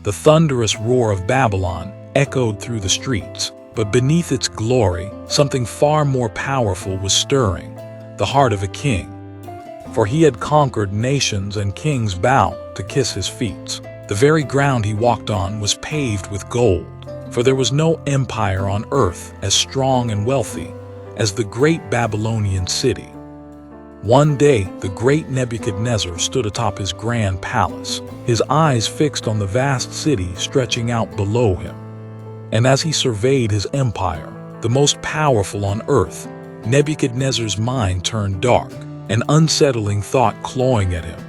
The thunderous roar of Babylon echoed through the streets, but beneath its glory, something far more powerful was stirring, the heart of a king. For he had conquered nations, and kings bowed to kiss his feet. The very ground he walked on was paved with gold, for there was no empire on earth as strong and wealthy as the great Babylonian city. One day, the great Nebuchadnezzar stood atop his grand palace, his eyes fixed on the vast city stretching out below him. And as he surveyed his empire, the most powerful on earth, Nebuchadnezzar's mind turned dark, an unsettling thought clawing at him.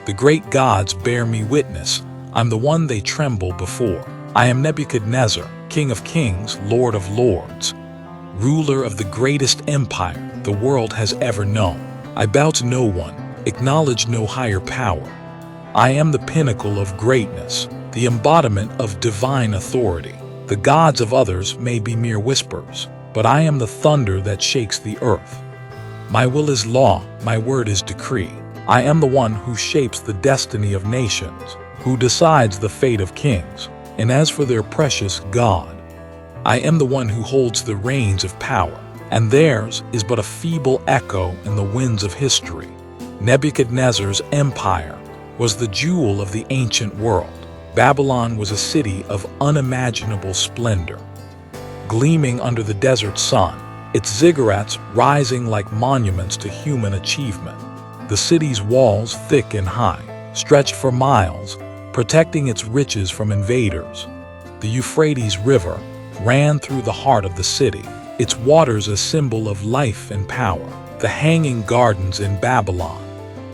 The great gods bear me witness, I'm the one they tremble before. I am Nebuchadnezzar, King of kings, Lord of lords, ruler of the greatest empire the world has ever known. I bow to no one, acknowledge no higher power. I am the pinnacle of greatness, the embodiment of divine authority. The gods of others may be mere whispers, but I am the thunder that shakes the earth. My will is law, my word is decree. I am the one who shapes the destiny of nations, who decides the fate of kings. And as for their precious God, I am the one who holds the reins of power, and theirs is but a feeble echo in the winds of history. Nebuchadnezzar's empire was the jewel of the ancient world. Babylon was a city of unimaginable splendor. Gleaming under the desert sun, its ziggurats rising like monuments to human achievement. The city's walls, thick and high, stretched for miles, protecting its riches from invaders. The Euphrates River ran through the heart of the city, its waters a symbol of life and power. The Hanging Gardens in Babylon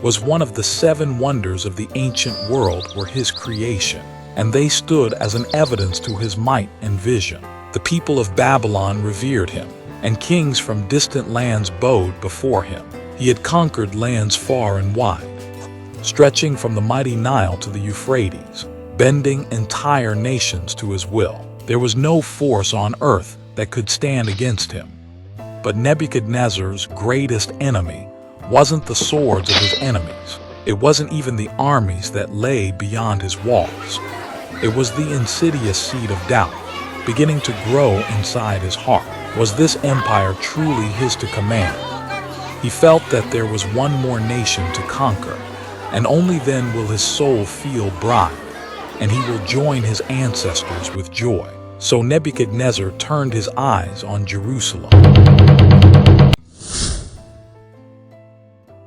was one of the 7 wonders of the ancient world, were his creation, and they stood as an evidence to his might and vision. The people of Babylon revered him, and kings from distant lands bowed before him. He had conquered lands far and wide, stretching from the mighty Nile to the Euphrates, bending entire nations to his will. There was no force on earth that could stand against him. But Nebuchadnezzar's greatest enemy wasn't the swords of his enemies. It wasn't even the armies that lay beyond his walls. It was the insidious seed of doubt, beginning to grow inside his heart. Was this empire truly his to command? He felt that there was one more nation to conquer, and only then will his soul feel bride, and he will join his ancestors with joy. So Nebuchadnezzar turned his eyes on Jerusalem.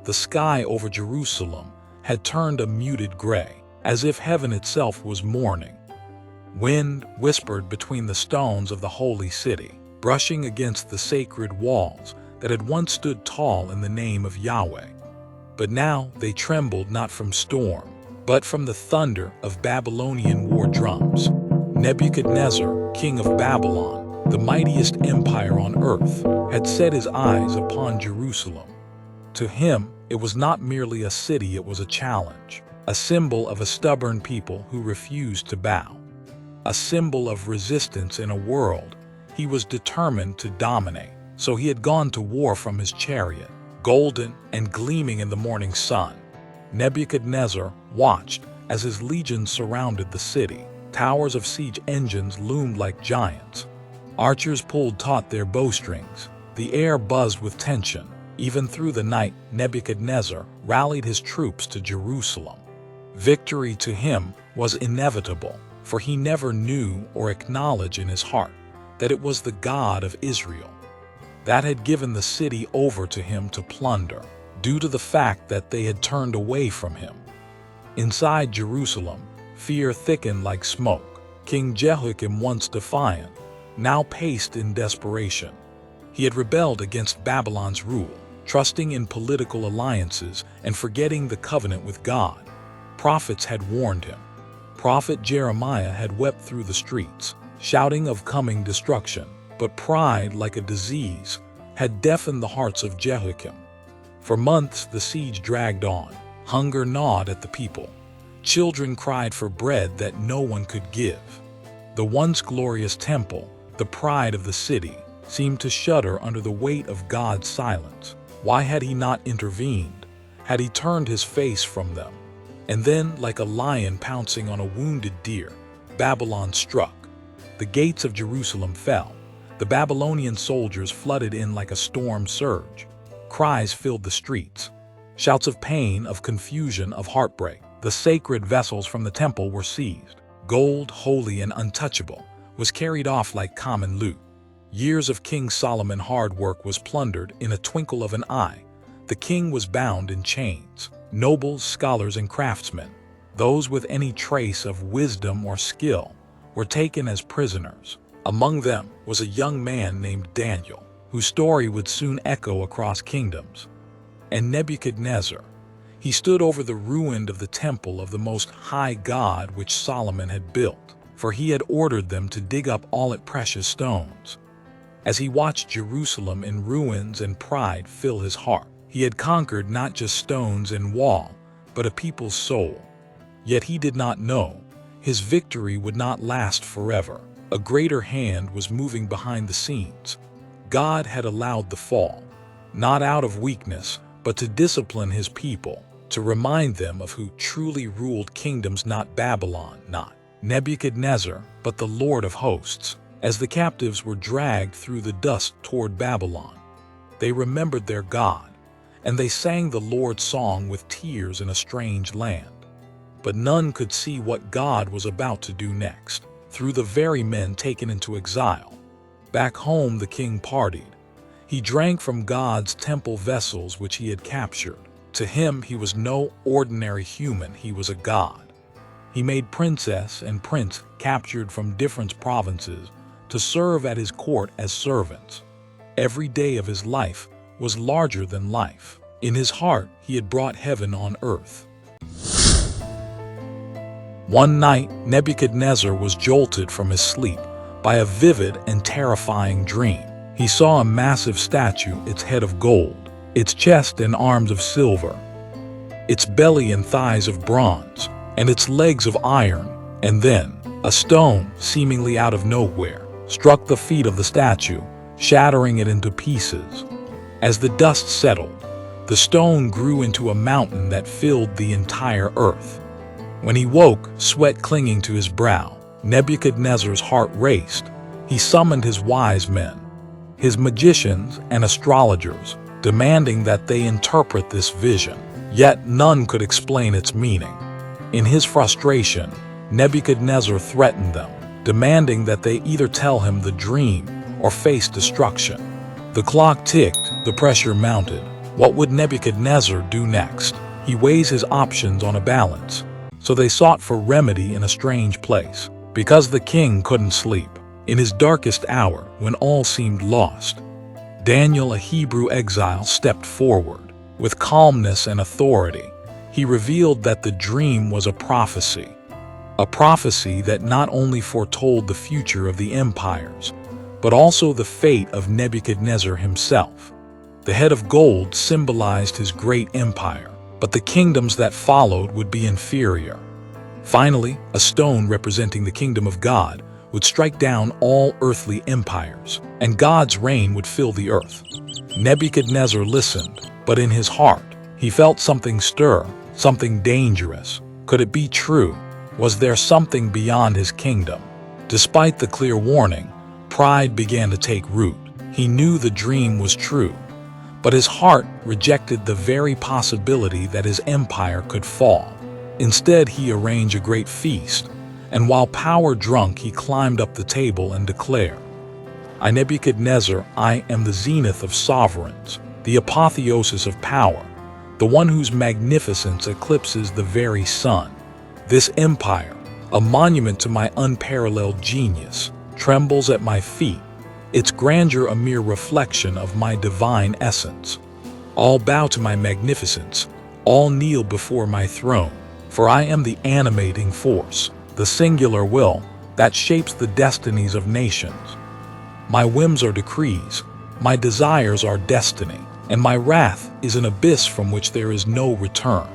The sky over Jerusalem had turned a muted gray, as if heaven itself was mourning. Wind whispered between the stones of the holy city, brushing against the sacred walls that had once stood tall in the name of Yahweh. But now they trembled not from storm, but from the thunder of Babylonian war drums. Nebuchadnezzar, king of Babylon, the mightiest empire on earth, had set his eyes upon Jerusalem. To him, it was not merely a city, it was a challenge, a symbol of a stubborn people who refused to bow, a symbol of resistance in a world he was determined to dominate. So he had gone to war from his chariot, golden and gleaming in the morning sun. Nebuchadnezzar watched as his legions surrounded the city. Towers of siege engines loomed like giants. Archers pulled taut their bowstrings. The air buzzed with tension. Even through the night, Nebuchadnezzar rallied his troops to Jerusalem. Victory to him was inevitable, for he never knew or acknowledged in his heart that it was the God of Israel that had given the city over to him to plunder, due to the fact that they had turned away from him. Inside Jerusalem, fear thickened like smoke. King Jehoiakim, once defiant, now paced in desperation. He had rebelled against Babylon's rule, trusting in political alliances and forgetting the covenant with God. Prophets had warned him. Prophet Jeremiah had wept through the streets, shouting of coming destruction, but pride, like a disease, had deafened the hearts of Jehoiakim. For months the siege dragged on. Hunger gnawed at the people. Children cried for bread that no one could give. The once glorious temple, the pride of the city, seemed to shudder under the weight of God's silence. Why had he not intervened? Had he turned his face from them? And then, like a lion pouncing on a wounded deer, Babylon struck. The gates of Jerusalem fell. The Babylonian soldiers flooded in like a storm surge. Cries filled the streets. Shouts of pain, of confusion, of heartbreak. The sacred vessels from the temple were seized. Gold, holy and untouchable, was carried off like common loot. Years of King Solomon's hard work was plundered in a twinkle of an eye. The king was bound in chains. Nobles, scholars, and craftsmen, those with any trace of wisdom or skill, were taken as prisoners. Among them was a young man named Daniel, whose story would soon echo across kingdoms. And Nebuchadnezzar, he stood over the ruin of the temple of the Most High God which Solomon had built, for he had ordered them to dig up all its precious stones. As he watched Jerusalem in ruins and pride fill his heart, he had conquered not just stones and wall, but a people's soul. Yet he did not know his victory would not last forever. A greater hand was moving behind the scenes. God had allowed the fall, not out of weakness, but to discipline his people, to remind them of who truly ruled kingdoms, not Babylon, not Nebuchadnezzar, but the Lord of hosts. As the captives were dragged through the dust toward Babylon, they remembered their God, and they sang the Lord's song with tears in a strange land. But none could see what God was about to do next. Through the very men taken into exile, back home the king partied. He drank from God's temple vessels which he had captured. To him he was no ordinary human, he was a god. He made princess and prince captured from different provinces to serve at his court as servants. Every day of his life was larger than life. In his heart he had brought heaven on earth. One night, Nebuchadnezzar was jolted from his sleep by a vivid and terrifying dream. He saw a massive statue, its head of gold, its chest and arms of silver, its belly and thighs of bronze, and its legs of iron. And then, a stone, seemingly out of nowhere, struck the feet of the statue, shattering it into pieces. As the dust settled, the stone grew into a mountain that filled the entire earth. When he woke, sweat clinging to his brow, Nebuchadnezzar's heart raced. He summoned his wise men, his magicians and astrologers, demanding that they interpret this vision. Yet none could explain its meaning. In his frustration, Nebuchadnezzar threatened them, demanding that they either tell him the dream or face destruction. The clock ticked, the pressure mounted. What would Nebuchadnezzar do next? He weighs his options on a balance. So they sought for remedy in a strange place, because the king couldn't sleep. In his darkest hour, when all seemed lost, Daniel, a Hebrew exile, stepped forward. With calmness and authority, he revealed that the dream was a prophecy that not only foretold the future of the empires, but also the fate of Nebuchadnezzar himself. The head of gold symbolized his great empire, but the kingdoms that followed would be inferior. Finally, a stone representing the kingdom of God would strike down all earthly empires, and God's reign would fill the earth. Nebuchadnezzar listened, but in his heart, he felt something stir, something dangerous. Could it be true? Was there something beyond his kingdom? Despite the clear warning, pride began to take root. He knew the dream was true, but his heart rejected the very possibility that his empire could fall. Instead, he arranged a great feast, and while power drunk, he climbed up the table and declared, "I, Nebuchadnezzar, I am the zenith of sovereigns, the apotheosis of power, the one whose magnificence eclipses the very sun. This empire, a monument to my unparalleled genius, trembles at my feet, its grandeur a mere reflection of my divine essence. All bow to my magnificence, all kneel before my throne, for I am the animating force, the singular will that shapes the destinies of nations. My whims are decrees, my desires are destiny, and my wrath is an abyss from which there is no return.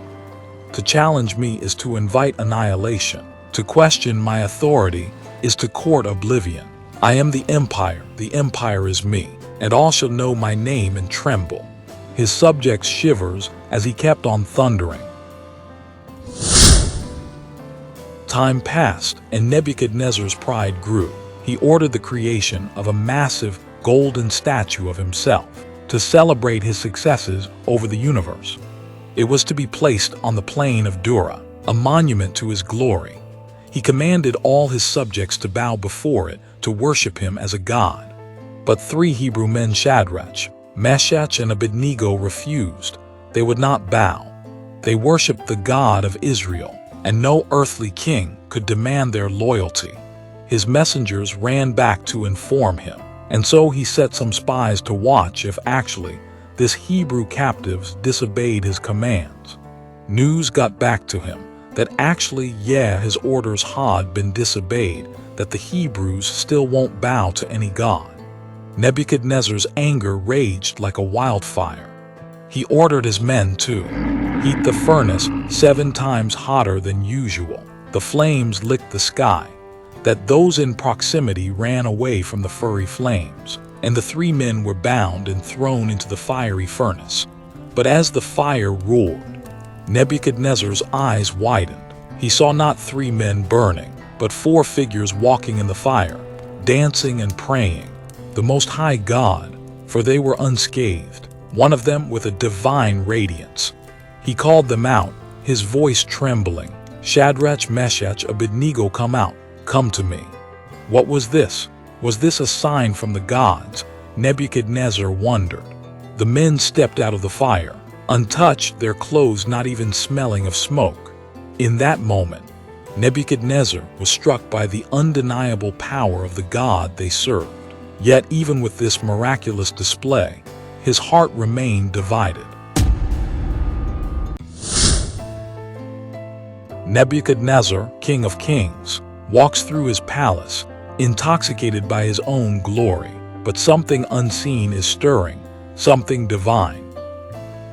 To challenge me is to invite annihilation. To question my authority is to court oblivion. I am the empire is me, and all shall know my name and tremble." His subjects shivers as he kept on thundering. Time passed, and Nebuchadnezzar's pride grew. He ordered the creation of a massive golden statue of himself to celebrate his successes over the universe. It was to be placed on the plain of Dura, a monument to his glory. He commanded all his subjects to bow before it, to worship him as a god. But 3 Hebrew men, Shadrach, Meshach, and Abednego, refused. They would not bow. They worshipped the God of Israel, and no earthly king could demand their loyalty. His messengers ran back to inform him, and so he set some spies to watch if actually this Hebrew captives disobeyed his commands. News got back to him that actually, his orders had been disobeyed, that the Hebrews still won't bow to any god. Nebuchadnezzar's anger raged like a wildfire. He ordered his men to heat the furnace 7 times hotter than usual. The flames licked the sky, that those in proximity ran away from the furry flames, and the 3 men were bound and thrown into the fiery furnace. But as the fire roared, Nebuchadnezzar's eyes widened. He saw not 3 men burning, but 4 figures walking in the fire, dancing and praying the Most High God, for they were unscathed, one of them with a divine radiance. He called them out, his voice trembling, "Shadrach, Meshach, Abednego, come out, come to me." What was this? Was this a sign from the gods? Nebuchadnezzar wondered. The men stepped out of the fire, untouched, their clothes not even smelling of smoke. In that moment, Nebuchadnezzar was struck by the undeniable power of the God they served. Yet even with this miraculous display, his heart remained divided. Nebuchadnezzar, King of Kings, walks through his palace, intoxicated by his own glory, but something unseen is stirring, something divine.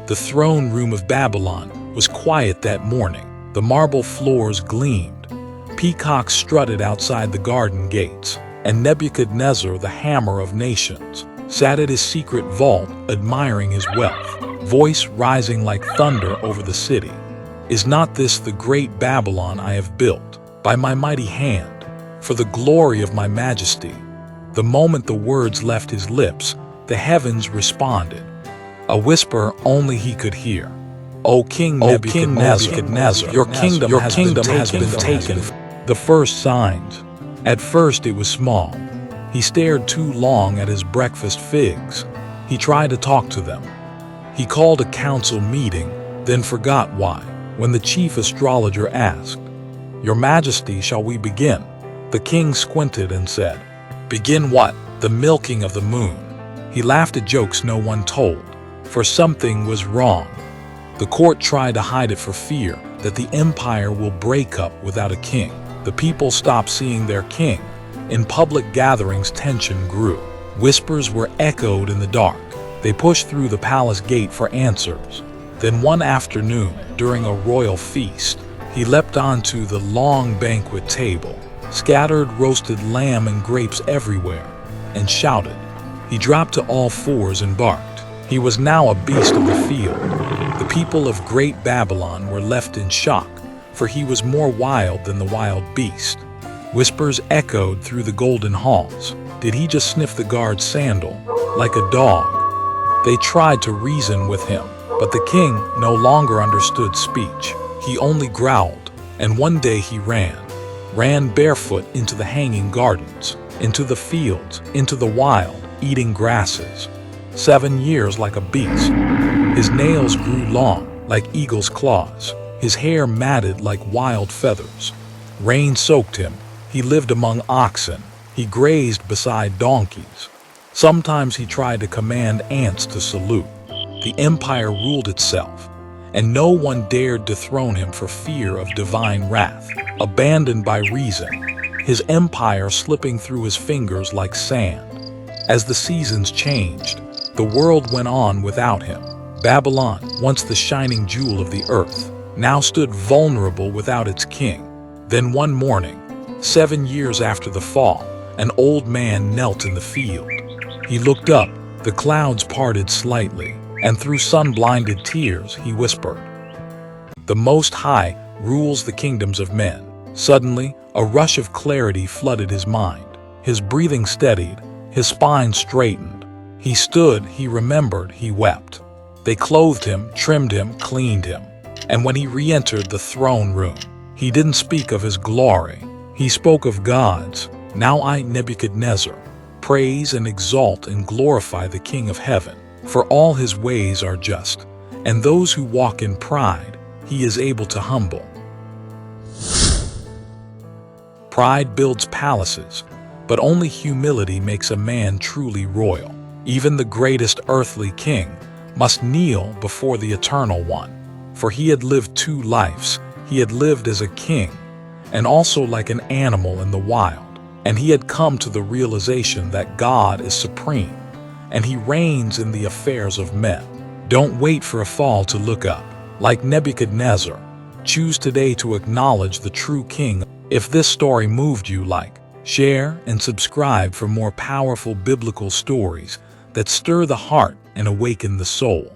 The throne room of Babylon was quiet that morning. The marble floors gleamed. Peacocks strutted outside the garden gates, and Nebuchadnezzar, the hammer of nations, sat at his secret vault admiring his wealth, voice rising like thunder over the city. Is not this the great Babylon I have built by my mighty hand, for the glory of my majesty? The moment the words left his lips, the heavens responded. A whisper only he could hear. O King Nebuchadnezzar, your kingdom has been taken. The first signs. At first it was small. He stared too long at his breakfast figs. He tried to talk to them. He called a council meeting, then forgot why, when the chief astrologer asked, "Your Majesty, shall we begin?" The king squinted and said, "Begin what? The milking of the moon." He laughed at jokes no one told, for something was wrong. The court tried to hide it for fear that the empire will break up without a king. The people stopped seeing their king. In public gatherings, tension grew. Whispers were echoed in the dark. They pushed through the palace gate for answers. Then one afternoon, during a royal feast, he leapt onto the long banquet table, scattered roasted lamb and grapes everywhere, and shouted. He dropped to all fours and barked. He was now a beast of the field. The people of Great Babylon were left in shock, for he was more wild than the wild beast. Whispers echoed through the golden halls. Did he just sniff the guard's sandal, like a dog? They tried to reason with him, but the king no longer understood speech. He only growled, and one day he ran barefoot into the hanging gardens, into the fields, into the wild, eating grasses. 7 years like a beast. His nails grew long, like eagle's claws. His hair matted like wild feathers. Rain soaked him. He lived among oxen. He grazed beside donkeys. Sometimes he tried to command ants to salute. The empire ruled itself, and no one dared dethrone him for fear of divine wrath. Abandoned by reason, his empire slipping through his fingers like sand. As the seasons changed, the world went on without him. Babylon, once the shining jewel of the earth, now stood vulnerable without its king. Then one morning, 7 years after the fall, an old man knelt in the field. He looked up, the clouds parted slightly, and through sun-blinded tears he whispered, "The Most High rules the kingdoms of men. Suddenly, a rush of clarity flooded his mind. His breathing steadied, his spine straightened. He stood, he remembered, he wept. They clothed him, trimmed him, cleaned him. And when he re-entered the throne room, he didn't speak of his glory. He spoke of God's. Now I, Nebuchadnezzar, praise and exalt and glorify the King of heaven, for all his ways are just, and those who walk in pride, he is able to humble. Pride builds palaces, but only humility makes a man truly royal. Even the greatest earthly king must kneel before the Eternal One, for he had lived 2 lives. He had lived as a king, and also like an animal in the wild, and he had come to the realization that God is supreme, and he reigns in the affairs of men. Don't wait for a fall to look up. Like Nebuchadnezzar, choose today to acknowledge the true king. If this story moved you, like, share, and subscribe for more powerful biblical stories that stir the heart and awaken the soul.